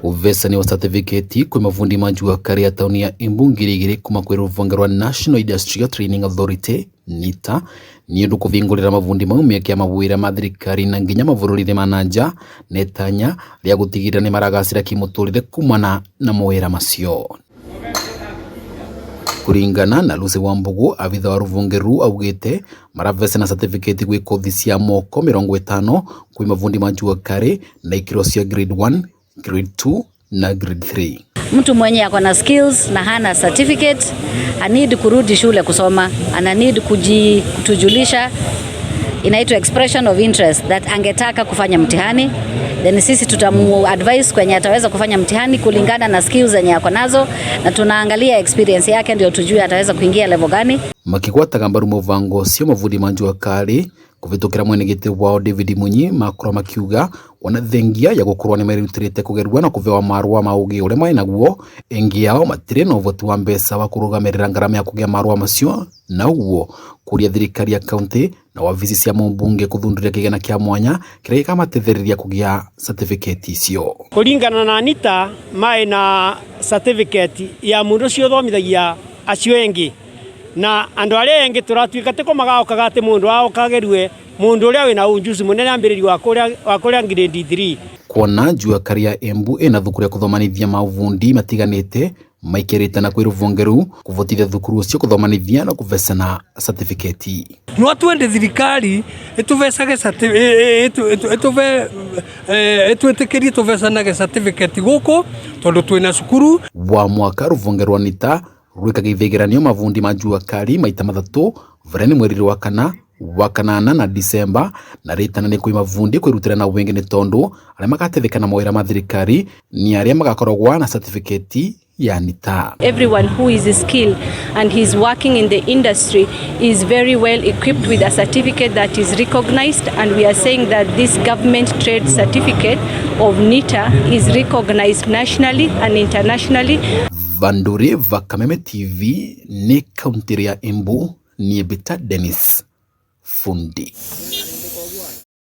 Uvesani wa certificate kwa mabundi ma Juakali ya tauni ya Embu ngirigiri kuma kwi Ruhonge rwa National Industrial Training Authority nita ni undu kuvingurira mabundi mau mieke ya mawira ma thirikari na nginya mabururi ma nanja na itanya ria gutigira ni maragacira kimuturire kumana na mawira macio. Kuringana na Lucy Wambugu abitha wa Ruhonge ru augite maravese na certificate gwi kothi cia moko 50 kwi mabundi ma Juakali na ikiro cia grade 1, grade 2 na grade 3. Mtu mwenye ako na skills na hana certificate, need kurudi shule kusoma, ana need kutujulisha, inaitwa expression of interest that angetaka kufanya mtihani. Then sisi tutamu advise kwenye ataweza kufanya mtihani kulingana na skills zenye ako nazo, na tunaangalia experience yake ndio tujue ataweza kuingia level gani. Makigwataga mbaru mubango cio mabundi ma Juakali kuvitukira mwenegete wao David Munyi makoro makiuga wana thengia ya gukorwa ni merutirite kugerwa na kuvewa marua maugi ure mai naguo engi yao matire no votu wa mbesa wa kurugamirira ngarama ya kugia marua macio na uguo kuria thirikari ya kaunti na wavici cia mumbunge kuthunduria kigena kia mwanya kiria gikamatetheriria kugia certificate icio. Kuringana na nita mai na certificate ya mundu cio thomithagia acio engi na andu aria engi turatuika tiko magaokaga ati mundu wao kagerwe mundu uria wina unjuzi munene ambiriri wa kuria grade 3. Kuona Juakali ya Embu ina thukuru ya kuthomanithia mabundi matiganite maikirite na kwi Ruhonge ru kuvotithia thukuru cio kuthomanithia na kuvesana certificate. No twende thirikari ituvesage etwetekerie tuvesanaga certificate guko tondu twina cukuru wa mwaka. Ruhonge rwa nita rwikaga ithegeranio mabundi ma Juakali maita mathatu vareni mweri wa kana wa kanana na Disemba na ritana ni kwi mabundi kwirutira na wengi ni tondu aria magatetheka na mawira ma thirikari ni aria magakoragwa na certificate ya nita. Everyone who is skilled and he is working in the industry is very well equipped with a certificate that is recognized, and we are saying that this government trade certificate of nita is recognized nationally and internationally. Vanduri Vakameme TV ni kaunti ya Embu ni Beta Dennis Fundi.